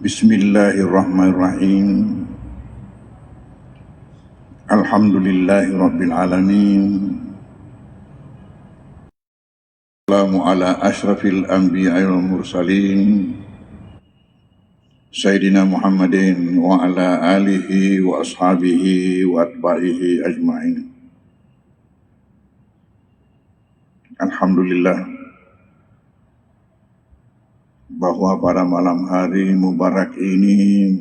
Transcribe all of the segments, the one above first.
Bismillahirrahmanirrahim. Alhamdulillahi rabbil alamin. Assalamu ala ashrafil anbiya'i wal mursalin. Sayyidina Muhammadin wa ala alihi wa ashabihi wa atba'ihi ajma'in. Alhamdulillah bahwa pada malam hari mubarak ini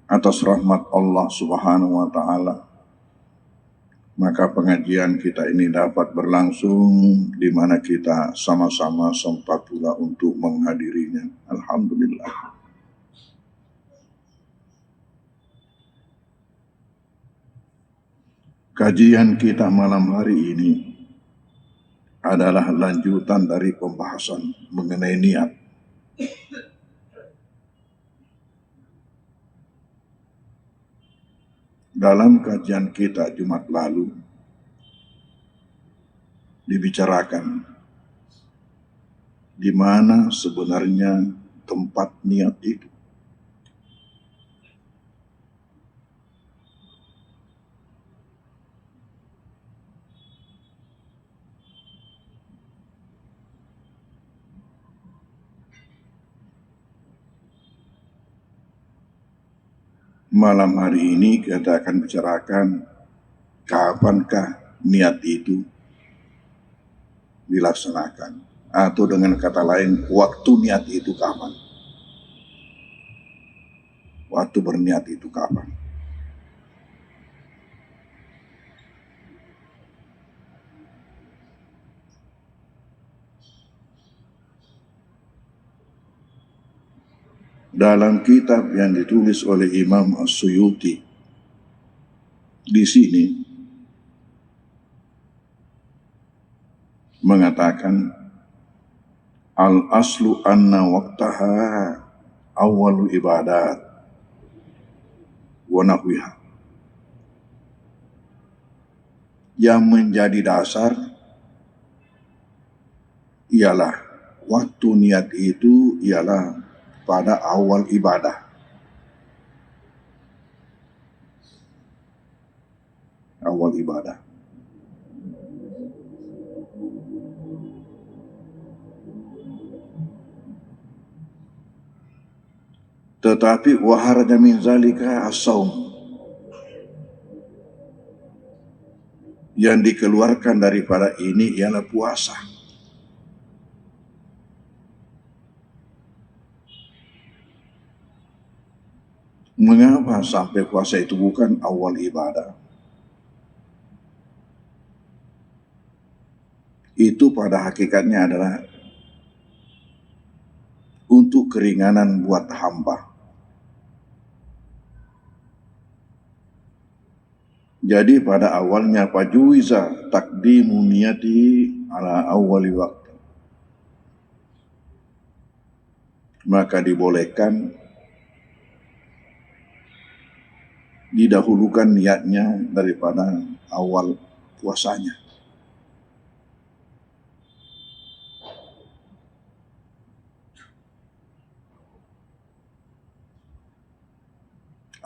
atas rahmat Allah Subhanahu wa ta'ala maka pengajian kita ini dapat berlangsung di mana kita sama-sama sempat pula untuk menghadirinya. Alhamdulillah. Kajian kita malam hari ini adalah lanjutan dari pembahasan mengenai niat. Dalam kajian kita Jumat lalu dibicarakan di mana sebenarnya tempat niat itu. Malam hari ini kita akan bicarakan kapankah niat itu dilaksanakan, atau dengan kata lain waktu niat itu kapan, waktu berniat itu kapan. Dalam kitab yang ditulis oleh Imam As-Suyuti di sini mengatakan al-aslu anna waqtaha awwalu ibadat wa nahwiha. Yang menjadi dasar ialah waktu niat itu ialah pada awal ibadah. Awal ibadah. Tetapi waharaja min zalika as-saum. Yang dikeluarkan daripada ini ialah puasa. Mengapa sampai puasa itu bukan awal ibadah? Itu pada hakikatnya adalah untuk keringanan buat hamba. Jadi pada awalnya fajuiza taqdimu niyati ala awwali waktu. Maka dibolehkan didahulukan niatnya daripada awal puasanya.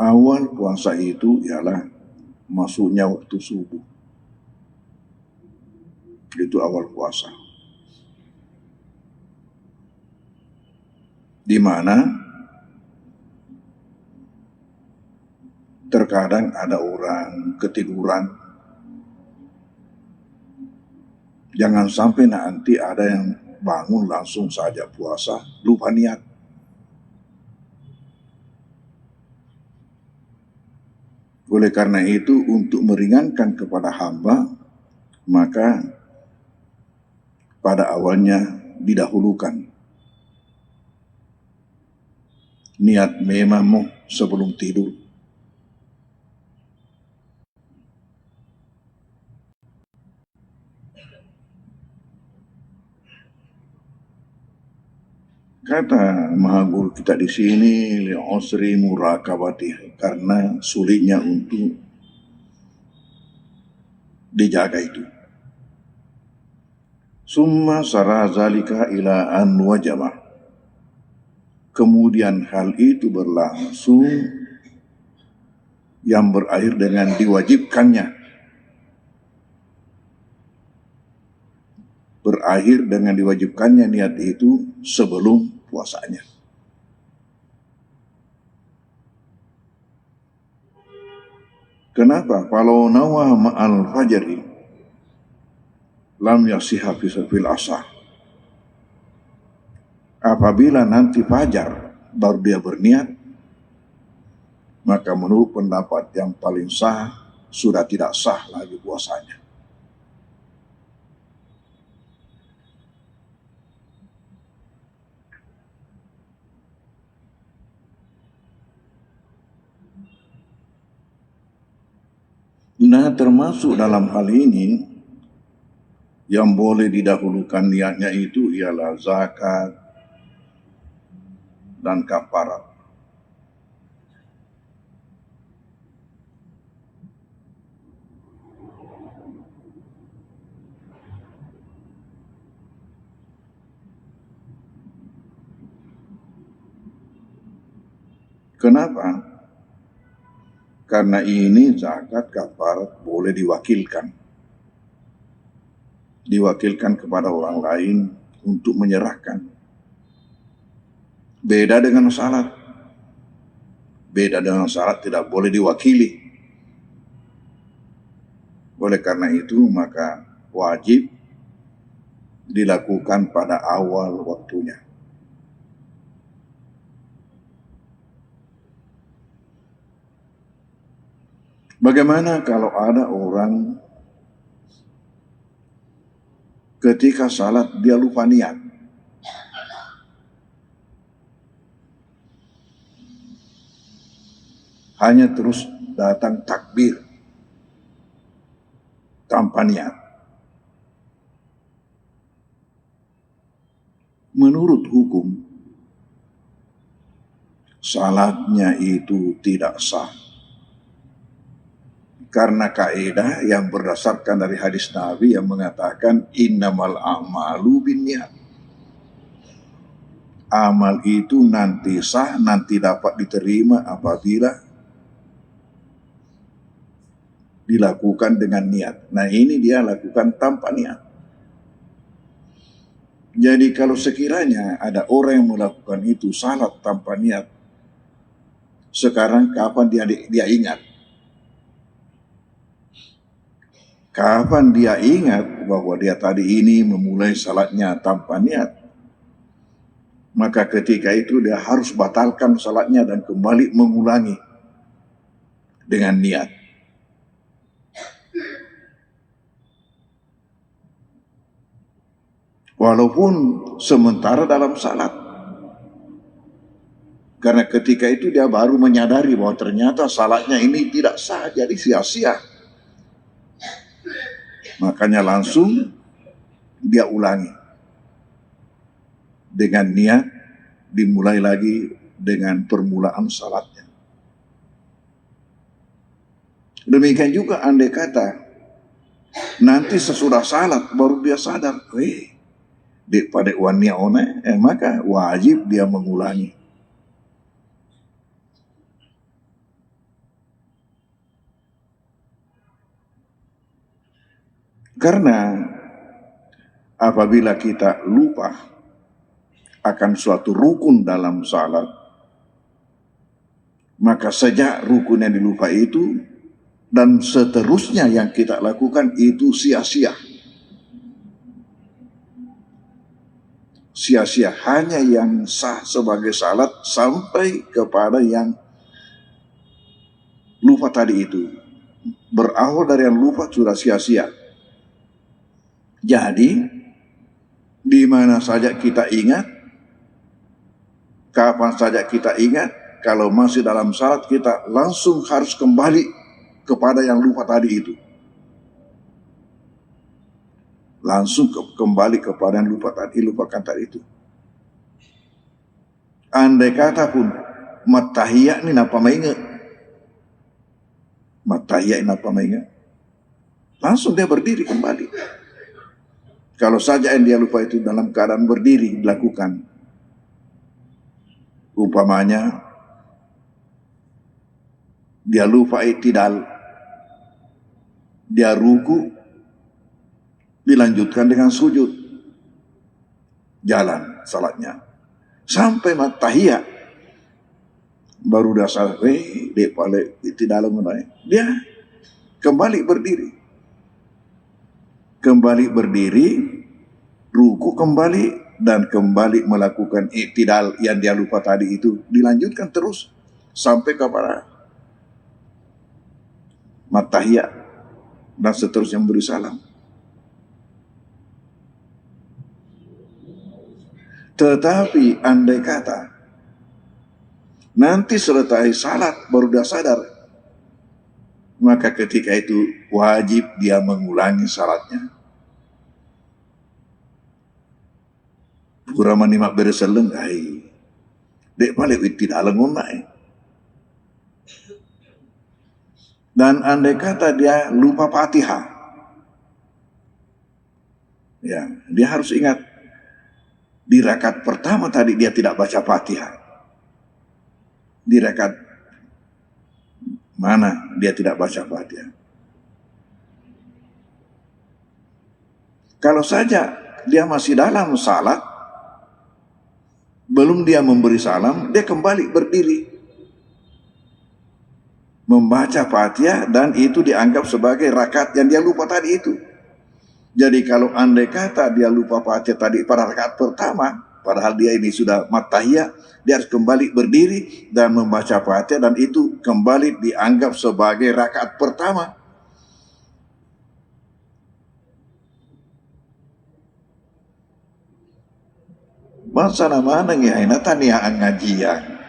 Awal puasa itu ialah masuknya waktu subuh. Itu awal puasa. Di mana terkadang ada orang ketiduran. Jangan sampai nanti ada yang bangun langsung saja puasa, lupa niat. Oleh karena itu, untuk meringankan kepada hamba, maka pada awalnya didahulukan niat memang sebelum tidur. Kata Maha Guru kita di sini, li'usri murakabati, karena sulitnya untuk dijaga itu. Summa sarazalika ila an wajabah. kemudian hal itu berlangsung yang berakhir dengan diwajibkannya niat itu sebelum puasanya. Kenapa? Kalau nawa ma'al fajri lam yasihha fil asah. Apabila nanti fajar baru dia berniat, maka menurut pendapat yang paling sah, sudah tidak sah lagi puasanya. Nah, termasuk dalam hal ini, yang boleh didahulukan niatnya itu ialah zakat dan kafarat. Kenapa? Karena ini zakat kafarat boleh diwakilkan kepada orang lain untuk menyerahkan. Beda dengan salat tidak boleh diwakili. Oleh karena itu maka wajib dilakukan pada awal waktunya. Bagaimana kalau ada orang ketika salat dia lupa niat? Hanya terus datang takbir tanpa niat. Menurut hukum, salatnya itu tidak sah. Karena kaidah yang berdasarkan dari hadis Nabi yang mengatakan innamal a'malu binniyat. Amal itu nanti sah, nanti dapat diterima apabila dilakukan dengan niat. Nah, ini dia lakukan tanpa niat. Jadi kalau sekiranya ada orang yang melakukan itu salat tanpa niat, sekarang kapan dia ingat? Kapan dia ingat bahwa dia tadi ini memulai salatnya tanpa niat? Maka ketika itu dia harus batalkan salatnya dan kembali mengulangi dengan niat. Walaupun sementara dalam salat. Karena ketika itu dia baru menyadari bahwa ternyata salatnya ini tidak sah, jadi sia-sia. Makanya langsung dia ulangi. Dengan niat dimulai lagi dengan permulaan salatnya. Demikian juga andai kata nanti sesudah salat baru dia sadar, pada wania one, maka wajib dia mengulangi. Karena apabila kita lupa akan suatu rukun dalam salat, maka sejak rukun yang dilupa itu dan seterusnya yang kita lakukan itu sia-sia. Sia-sia, hanya yang sah sebagai salat sampai kepada yang lupa tadi itu. Berawal dari yang lupa sudah sia-sia. Jadi, di mana saja kita ingat, kapan saja kita ingat, kalau masih dalam salat kita langsung harus kembali kepada yang lupa tadi itu. Langsung kembali kepada yang lupakan tadi itu. Andai kata pun matahiyat ni napa maingat, langsung dia berdiri kembali. Kalau saja yang dia lupa itu dalam keadaan berdiri dilakukan, Umpamanya dia lupa i'tidal, dia ruku, dilanjutkan dengan sujud, jalan salatnya sampai tahiyat, baru dasar dia balik i'tidal mulai, dia kembali berdiri, ruku kembali, dan kembali melakukan i'tidal yang dia lupa tadi itu, dilanjutkan terus sampai kepada tahiyat dan seterusnya memberi salam. Tetapi andai kata nanti selesai salat baru dia sadar, maka ketika itu wajib dia mengulangi salatnya. Kurang manimak bereseleng ai dek balik i'tidal ngunai. Dan andai kata dia lupa Fatihah, ya, dia harus ingat di rakaat pertama tadi dia tidak baca Fatihah. Di rakaat mana dia tidak baca Fatihah? Kalau saja dia masih dalam salat, belum dia memberi salam, dia kembali berdiri membaca Fatihah, dan itu dianggap sebagai rakaat yang dia lupa tadi itu. Jadi kalau andai kata dia lupa Fatihah tadi pada rakaat pertama, padahal dia ini sudah tahiyat, dia harus kembali berdiri dan membaca Fatihah, dan itu kembali dianggap sebagai rakaat pertama. Masa nama nangyaina taniaan ngajian.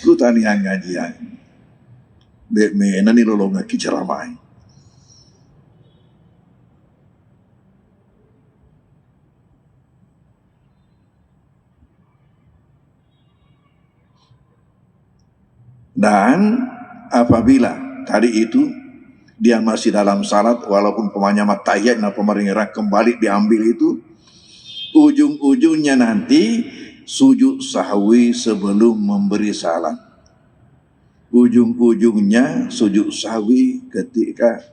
Lu taniaan ngajian. Dek mena ni lolong ngaki ceramai. Dan apabila tadi itu dia masih dalam salat, walaupun pemanya tahiyat dan pemerintah kembali diambil itu, ujung-ujungnya nanti sujud sahwi sebelum memberi salam. Ujung-ujungnya sujud sahwi ketika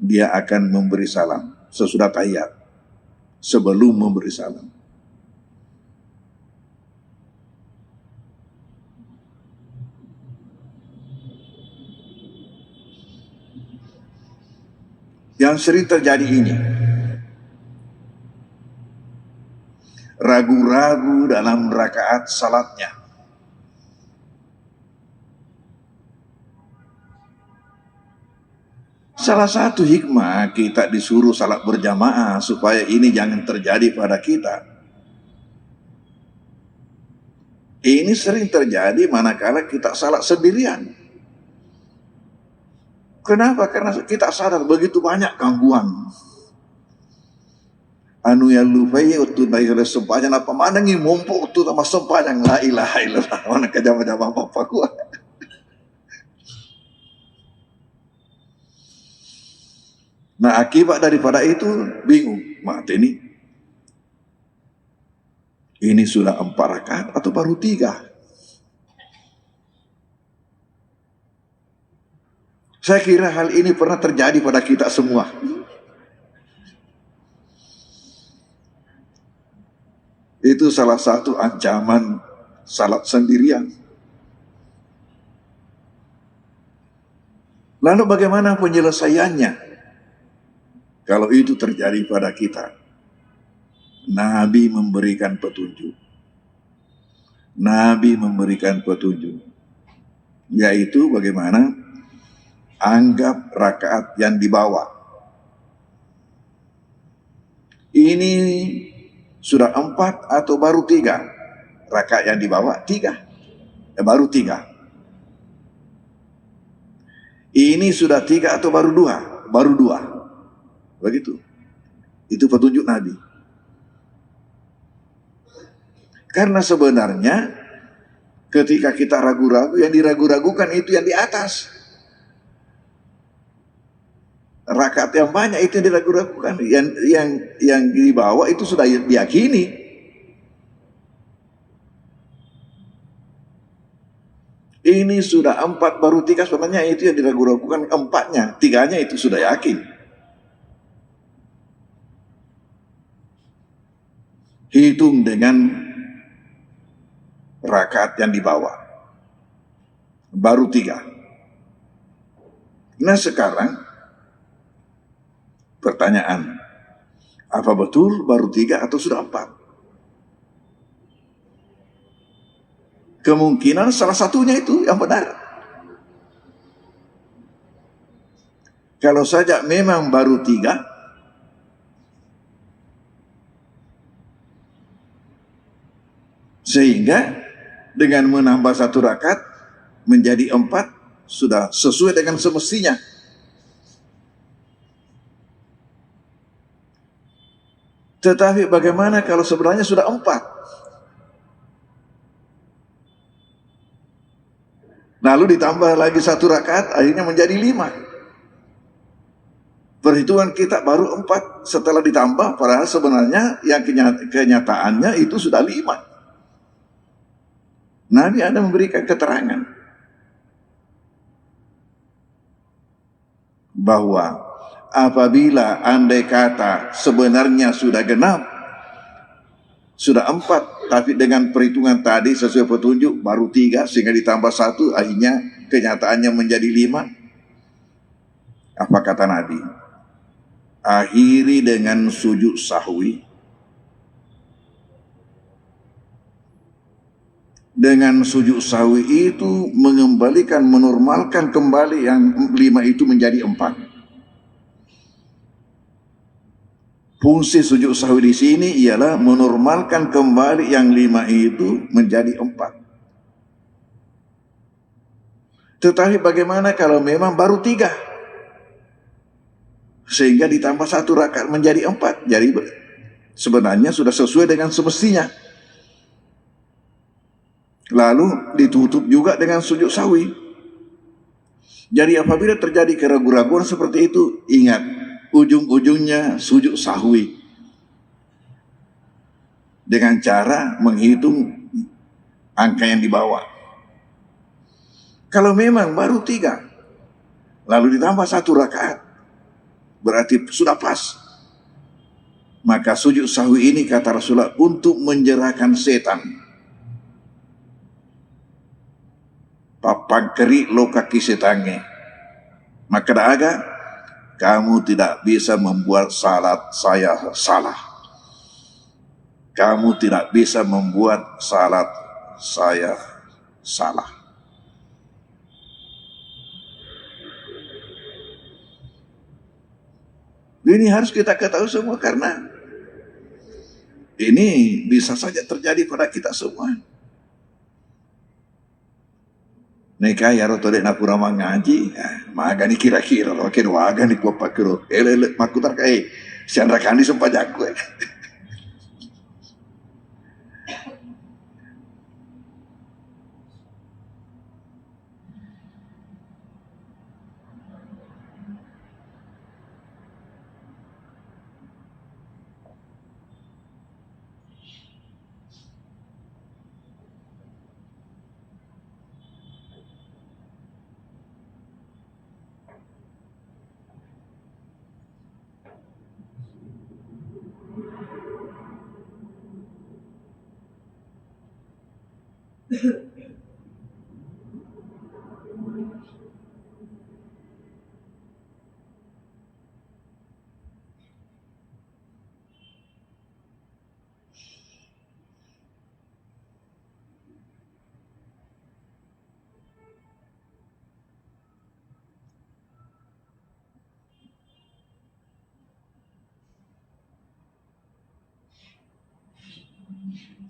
dia akan memberi salam sesudah tahiyat, sebelum memberi salam. Yang sering terjadi ini, ragu-ragu dalam rakaat salatnya. Salah satu hikmah kita disuruh salat berjamaah supaya ini jangan terjadi pada kita. Ini sering terjadi manakala kita salat sendirian. Kenapa? Karena kita sadar begitu banyak gangguan. Anu ya lupa ya utuh dari sempajan apa mana ngi mumpuk utuh sama sempajan, la ilaha illallah, mana kejam-jam apa kuat. Nah akibat daripada itu bingung, mati ini sudah 4 rakaat atau baru 3? Saya kira hal ini pernah terjadi pada kita semua. Itu salah satu ancaman salat sendirian. Lalu bagaimana penyelesaiannya kalau itu terjadi pada kita? Nabi memberikan petunjuk. Nabi memberikan petunjuk, yaitu bagaimana anggap rakaat yang dibawa ini sudah 4 atau baru 3? Rakaat yang dibawa 3, baru 3. Ini sudah 3 atau baru 2? Baru 2. Begitu. Itu petunjuk Nabi. Karena sebenarnya ketika kita ragu-ragu, yang diragu-ragukan itu yang di atas. Rakaat yang banyak itu yang diragu-ragukan, yang di bawah itu sudah diyakini. Ini sudah 4 baru 3, sebenarnya itu yang diragu-ragukan 4-nya. 3-nya itu sudah yakin. Hitung dengan rakaat yang di bawah. Baru 3. Nah sekarang pertanyaan, apa betul baru 3 atau sudah 4? Kemungkinan salah satunya itu yang benar. Kalau saja memang baru 3, sehingga dengan menambah 1 rakaat menjadi 4 sudah sesuai dengan semestinya. Tetapi bagaimana kalau sebenarnya sudah 4? Lalu ditambah lagi 1 rakaat, akhirnya menjadi 5. Perhitungan kita baru 4 setelah ditambah, padahal sebenarnya yang kenyataannya itu sudah 5. Nabi ada memberikan keterangan bahwa apabila andai kata sebenarnya sudah genap, sudah 4, tapi dengan perhitungan tadi sesuai petunjuk baru 3, sehingga ditambah 1, akhirnya kenyataannya menjadi 5. Apa kata Nabi? Akhiri dengan sujud sahwi. Dengan sujud sahwi itu mengembalikan, menormalkan kembali yang 5 itu menjadi 4. Fungsi sujud sahwi di sini ialah menormalkan kembali yang 5 itu menjadi 4. Tetapi bagaimana kalau memang baru 3? Sehingga ditambah 1 rakaat menjadi 4. Jadi sebenarnya sudah sesuai dengan semestinya. Lalu ditutup juga dengan sujud sahwi. Jadi apabila terjadi keraguan-raguan seperti itu, ingat, ujung-ujungnya sujud sahwi dengan cara menghitung angka yang dibawa. Kalau memang baru 3 lalu ditambah 1 rakaat, berarti sudah pas. Maka sujud sahwi ini kata Rasulullah untuk menjerahkan setan. Papangkeri lo kaki setange. Maka dahaga kamu tidak bisa membuat salat saya salah. Kamu tidak bisa membuat salat saya salah. Ini harus kita ketahui semua, karena ini bisa saja terjadi pada kita semua. Neka ya rotode napura mangaji, magani kira-kira, rokin waga ni kuapa kiro, ele makutar kai, siandra kandi sempajak gue.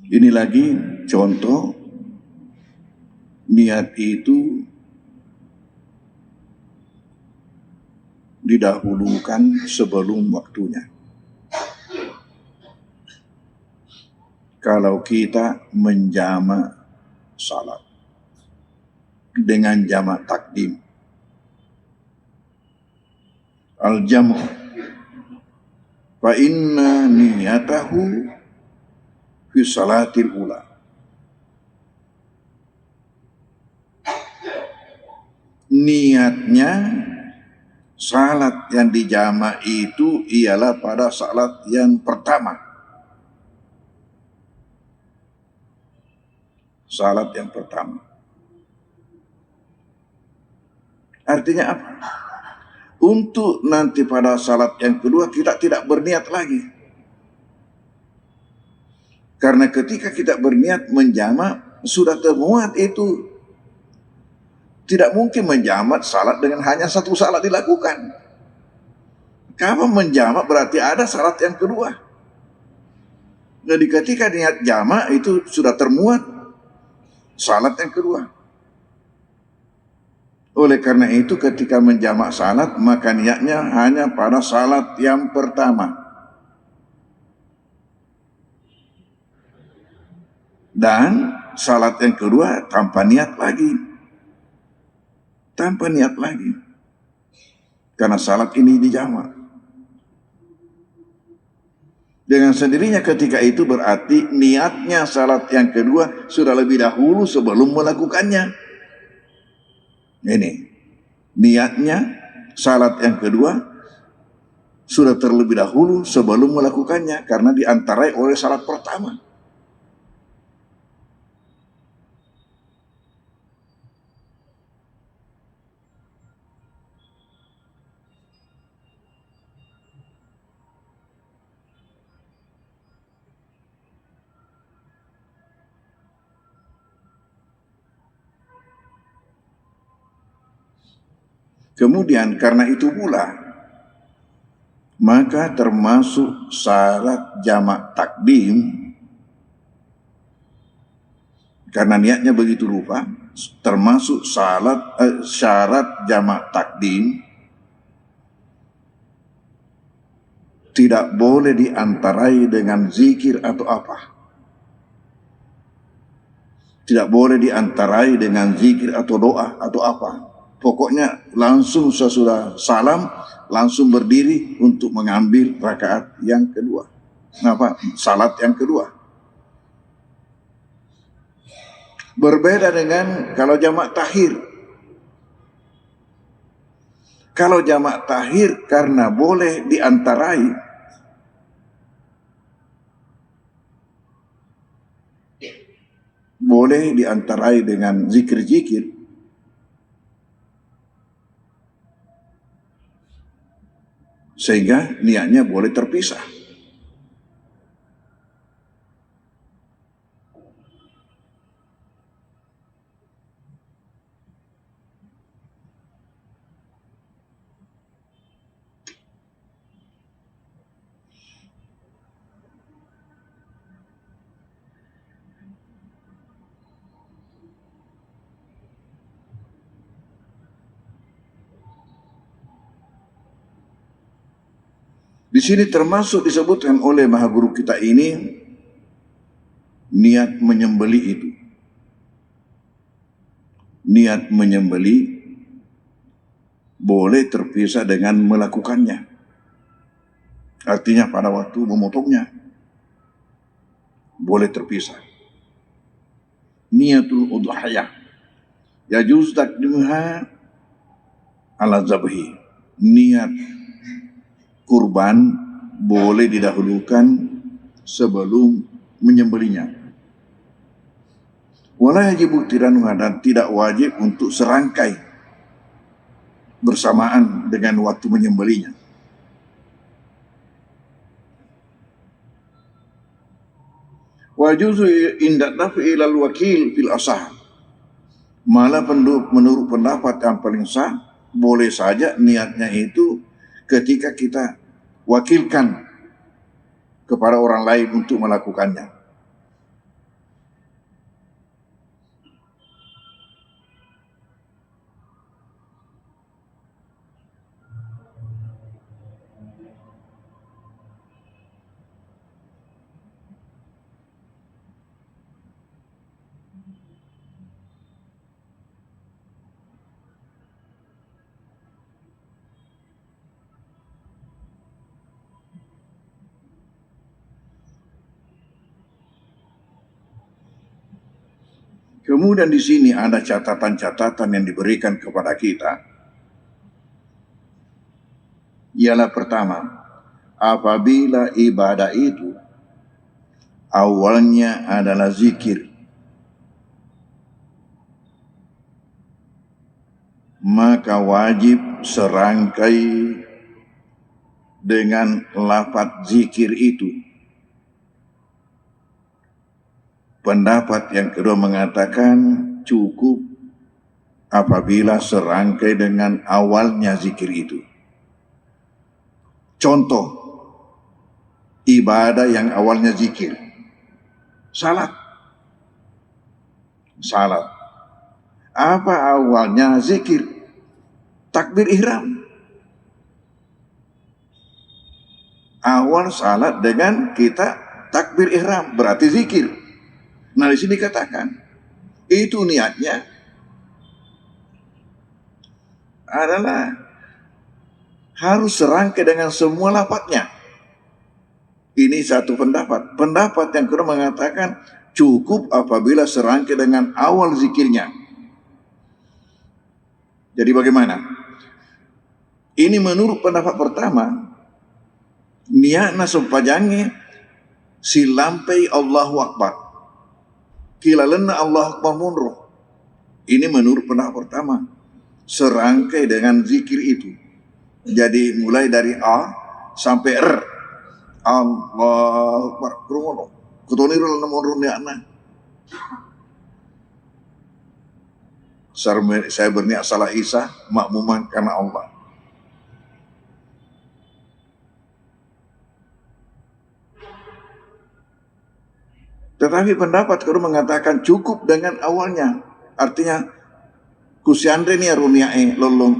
Ini lagi contoh niat itu didahulukan sebelum waktunya. Kalau kita menjamak salat dengan jamak takdim, al-jamu fa inna niyatahu fi salatil ula. niatnya salat yang dijama itu ialah pada salat yang pertama. Salat yang pertama. Artinya apa? Untuk nanti pada salat yang kedua kita tidak berniat lagi. Karena ketika kita berniat menjama sudah termuat itu. Tidak mungkin menjamak salat dengan hanya satu salat dilakukan. Kalau menjamak berarti ada salat yang kedua. Jadi ketika niat jamak itu sudah termuat salat yang kedua. Oleh karena itu ketika menjamak salat maka niatnya hanya pada salat yang pertama. Dan salat yang kedua tanpa niat lagi. Tanpa niat lagi. Karena salat ini dijamak. Dengan sendirinya ketika itu berarti niatnya salat yang kedua sudah lebih dahulu sebelum melakukannya. Ini niatnya salat yang kedua sudah terlebih dahulu sebelum melakukannya karena diantarai oleh salat pertama. Kemudian karena itu pula maka termasuk salat jamak takdim karena niatnya begitu rupa termasuk syarat jamak takdim tidak boleh diantarai dengan zikir atau apa. Tidak boleh diantarai dengan zikir atau doa atau apa. Pokoknya langsung sesudah salam langsung berdiri untuk mengambil rakaat yang kedua. Kenapa? Salat yang kedua. Berbeda dengan kalau jamak takhir. Kalau jamak takhir karena boleh diantarai dengan zikir-zikir. Sehingga niatnya boleh terpisah. Di sini termasuk disebutkan oleh Maha Guru kita ini niat menyembeli itu. Niat menyembeli boleh terpisah dengan melakukannya. Artinya pada waktu memotongnya boleh terpisah. Niatul udhiyah yajuz takdimuha ala zabhi. Niat kurban boleh didahulukan sebelum menyembelinya. Wala yajibu tiranuha dan tidak wajib untuk serangkai bersamaan dengan waktu menyembelinya. Wajuzu inda nafi ilal wakil fil asah. Malah menurut pendapat yang paling sah boleh saja niatnya itu ketika kita wakilkan kepada orang lain untuk melakukannya. Kemudian di sini ada catatan-catatan yang diberikan kepada kita. Ialah pertama, apabila ibadah itu awalnya adalah zikir, maka wajib serangkai dengan lafaz zikir itu. Pendapat yang kedua mengatakan cukup apabila serangkai dengan awalnya zikir itu. Contoh ibadah yang awalnya zikir, salat. Apa awalnya zikir? Takbir ihram. Awal salat dengan kita takbir ihram berarti zikir. Nah, di sini dikatakan itu niatnya adalah harus serangkai dengan semua lafadznya. Ini satu pendapat. Pendapat yang kedua mengatakan cukup apabila serangkai dengan awal zikirnya. Jadi bagaimana? Ini menurut pendapat pertama, niatna sempajange silampai Allahu Akbar. Kilalena Allahu Akbar munroh. Ini menurut pendapat pertama. Serangkai dengan zikir itu. Jadi mulai dari A sampai R. Allahu Akbar. Kerumono. Ketonirul namun niatna. Saya berniat salah Isa, makmuman karena Allah. Tetapi pendapat kedua mengatakan cukup dengan awalnya. Artinya kusiandre ni aruniae lolong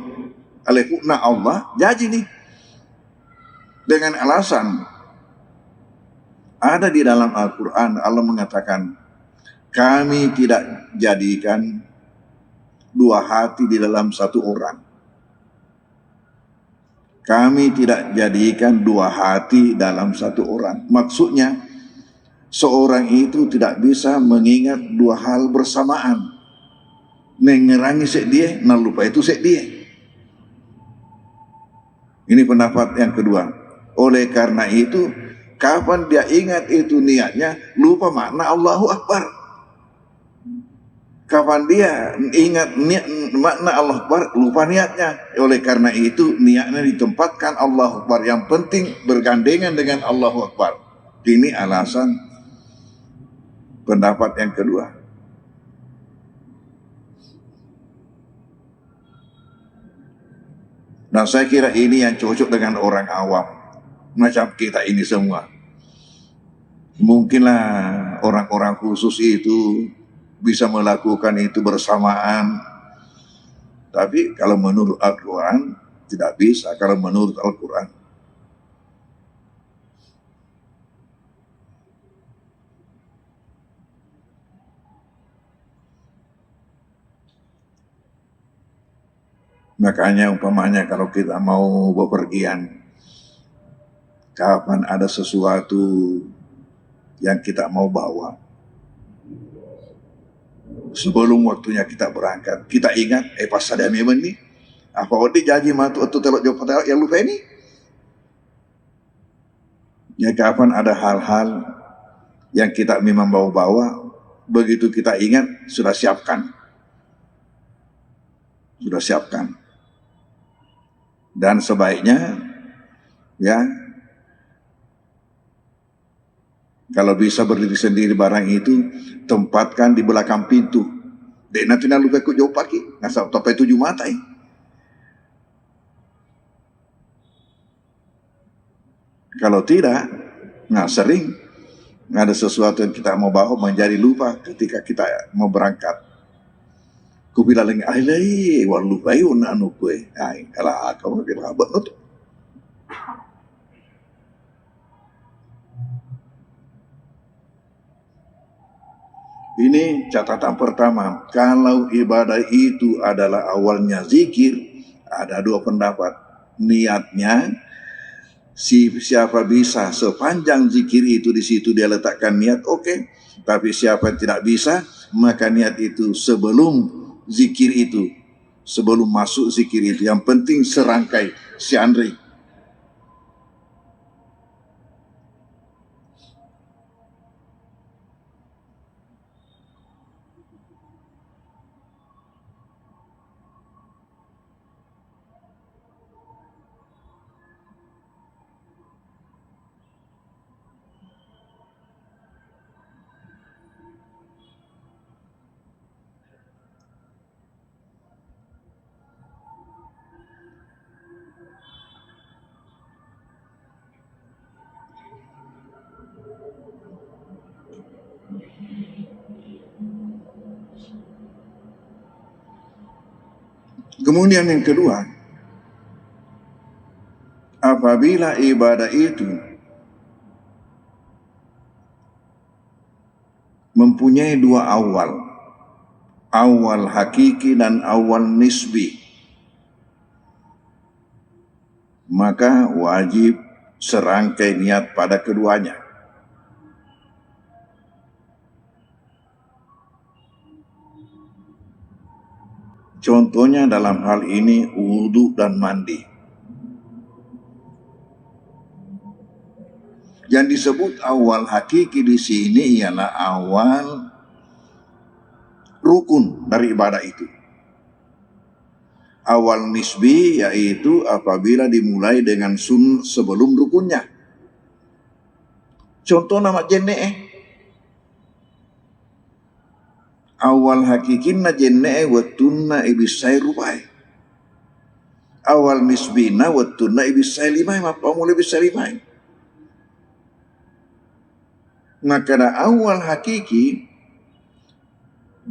alehukna Allah jadi nih. Dengan alasan ada di dalam Al-Quran Allah mengatakan kami tidak jadikan dua hati di dalam satu orang. Kami tidak jadikan dua hati dalam satu orang. Maksudnya seorang itu tidak bisa mengingat dua hal bersamaan. Mengerangi sek dia, nah lupa itu sek dia. Ini pendapat yang kedua. Oleh karena itu, kapan dia ingat itu niatnya, lupa makna Allahu Akbar. Kapan dia ingat makna Allahu Akbar, lupa niatnya. Oleh karena itu, niatnya ditempatkan Allahu Akbar. Yang penting bergandengan dengan Allahu Akbar. Ini alasan pendapat yang kedua. Nah, saya kira ini yang cocok dengan orang awam macam kita ini semua. Mungkinlah orang-orang khusus itu bisa melakukan itu bersamaan. Tapi kalau menurut Al-Quran tidak bisa. Kalau menurut Al-Quran makanya umpamanya kalau kita mau bepergian, kapan ada sesuatu yang kita mau bawa, sebelum waktunya kita berangkat, kita ingat, pas ada memang nih, apa waktu jadi matu atau telok jauh pada yang lupa ini? Ya kapan ada hal-hal yang kita memang bawa-bawa, begitu kita ingat, sudah siapkan. Dan sebaiknya ya kalau bisa berdiri sendiri barang itu tempatkan di belakang pintu. Dek nanti nak lupa ikut jauh pagi ngasap topai 7 mata. Kalau tidak, nah sering ada sesuatu yang kita mau bawa menjadi lupa ketika kita mau berangkat. Ku bilang lagi, alai, wah lupa yun anu kue. Ay, kalau kau bilang abad nutup. Ini catatan pertama. Kalau ibadah itu adalah awalnya zikir, ada dua pendapat. Niatnya, siapa bisa sepanjang zikir itu di situ dia letakkan niat, oke. Tapi siapa yang tidak bisa, maka niat itu sebelum zikir itu, sebelum masuk zikir itu. Yang penting serangkai, si Andri. Kemudian yang kedua, apabila ibadah itu mempunyai dua awal, awal hakiki dan awal nisbi, maka wajib serangkai niat pada keduanya. Contohnya dalam hal ini wudhu dan mandi. Yang disebut awal hakiki di sini ialah awal rukun dari ibadah itu. Awal nisbi yaitu apabila dimulai dengan sebelum rukunnya. Contoh nama jenne. Awal hakikinna jenne wattunna ibisai rupai. Awal nisbina wattunna ibisai limai, apa mulai ibisai limai. Maka awal hakiki,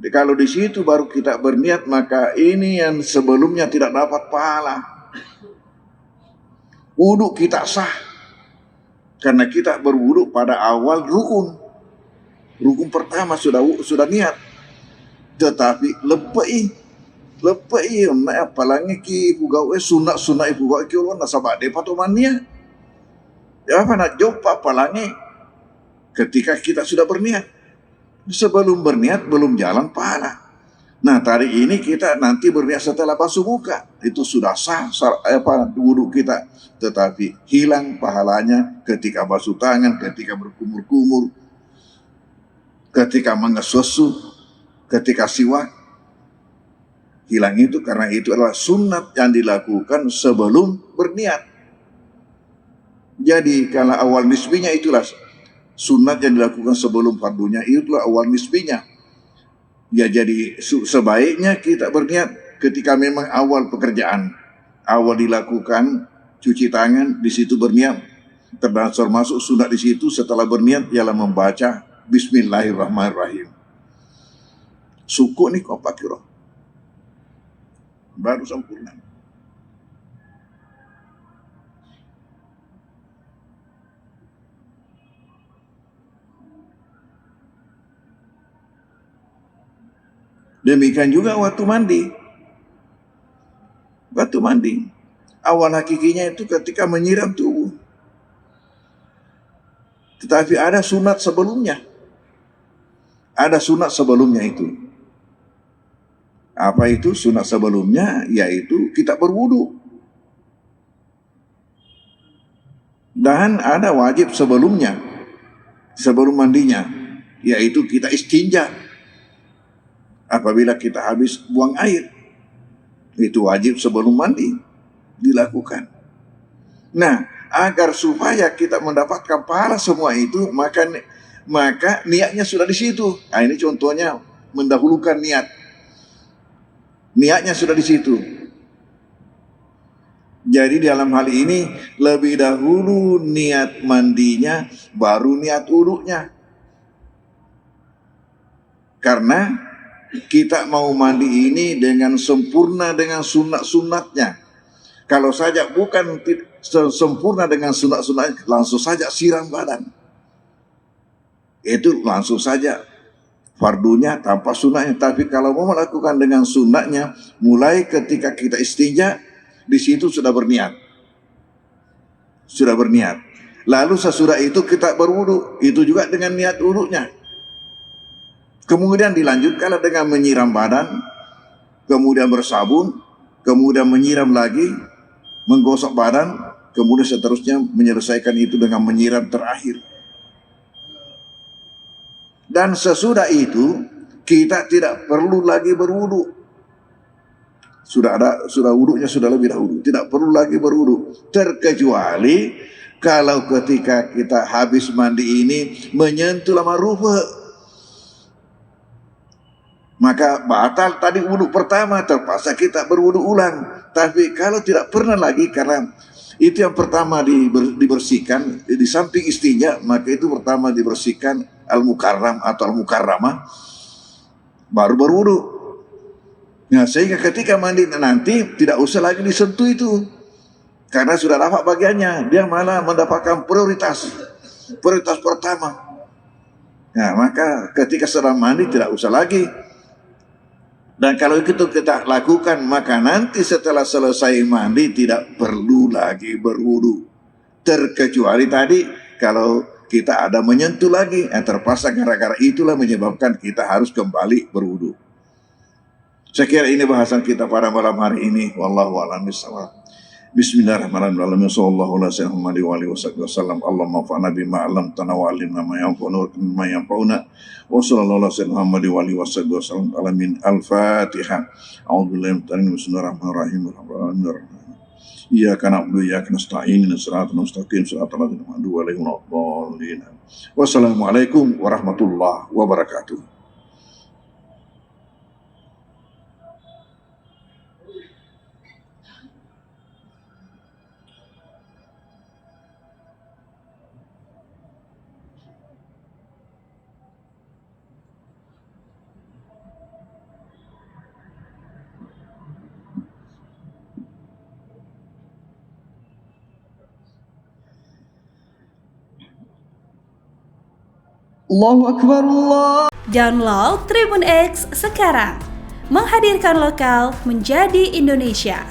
kalau di situ baru kita berniat, maka ini yang sebelumnya tidak dapat pahala. Wudhu kita sah karena kita berwudhu pada awal rukun. Rukun pertama sudah niat. Tetapi lepai apalagi ki pugau sunat ibu gau ki ulun nasabak de patomania. Ya apa nak jopa apalagi ketika kita sudah berniat. Sebelum berniat belum jalan pahala. Nah, hari ini kita nanti berniat setelah basuh muka, itu sudah sah wudhu kita, tetapi hilang pahalanya ketika basuh tangan, ketika berkumur-kumur, ketika mengesusu, ketika siwak. Hilang itu karena itu adalah sunat yang dilakukan sebelum berniat. Jadi kalau awal nisbinya itulah sunat yang dilakukan sebelum fardunya, itulah awal nisbinya. Ya, jadi sebaiknya kita berniat ketika memang awal pekerjaan, awal dilakukan cuci tangan, di situ berniat. Termasuk sunat di situ setelah berniat ialah membaca Bismillahirrahmanirrahim. Suku ni kau pakai roh, baru sempurna. Demikian juga waktu mandi. Waktu mandi, awal hakikinya itu ketika menyiram tubuh. Tetapi ada sunat sebelumnya. Ada sunat sebelumnya itu. Apa itu sunat sebelumnya? Yaitu kita berwudu. Dan ada wajib sebelumnya, sebelum mandinya, yaitu kita istinja. Apabila kita habis buang air, itu wajib sebelum mandi dilakukan. Nah, agar supaya kita mendapatkan pahala semua itu, maka niatnya sudah di situ. Nah, ini contohnya mendahulukan niat. Niatnya sudah di situ. Jadi dalam hal ini lebih dahulu niat mandinya, baru niat wudunya. Karena kita mau mandi ini dengan sempurna dengan sunat-sunatnya. Kalau saja bukan sempurna dengan sunat-sunatnya, langsung saja siram badan. Itu langsung saja fardunya tanpa sunatnya. Tapi kalau mau melakukan dengan sunatnya, mulai ketika kita istinja, di situ sudah berniat. Sudah berniat. Lalu sesudah itu kita berwudu, itu juga dengan niat wudunya. Kemudian dilanjutkanlah dengan menyiram badan, kemudian bersabun, kemudian menyiram lagi, menggosok badan, kemudian seterusnya menyelesaikan itu dengan menyiram terakhir. Dan sesudah itu kita tidak perlu lagi berwudu. Sudah wudunya sudah lebih dahulu, tidak perlu lagi berwudu, terkecuali kalau ketika kita habis mandi ini menyentuh lama rupa, maka batal tadi wudu pertama, terpaksa kita berwudu ulang. Tapi kalau tidak pernah lagi, karena itu yang pertama dibersihkan di samping istinja, maka itu pertama dibersihkan al-mukarram atau al-mukarramah, baru berwudu. Nah, sehingga ketika mandi nanti tidak usah lagi disentuh itu, karena sudah dapat bagiannya, dia malah mendapatkan prioritas pertama. Nah, maka ketika sedang mandi tidak usah lagi. Dan kalau itu kita lakukan, maka nanti setelah selesai mandi tidak perlu lagi berwudu. Terkecuali tadi kalau kita ada menyentuh lagi, terpaksa gara-gara itulah menyebabkan kita harus kembali berwudu. Saya kira ini bahasan kita pada malam hari ini. Wallahu a'lam bishawab. Bismillahirrahmanirrahim. Sallallahu alaihi wasallam. Allahumma fa'na bima 'allamtana wa 'allimna ma yanfa'una. Wa sallallahu alaihi wasallam. Alamin. Al-Fatihah. A'udzubillahi bismillahirrahmanirrahim. Iyyaka na'budu wa iyyaka nasta'in. Shiratal mustaqim. Shiratal ladzina an'amta 'alaihim. Wassalamualaikum warahmatullahi wabarakatuh. Allahu Akbar, Allah. Download Tribun X sekarang, menghadirkan lokal menjadi Indonesia.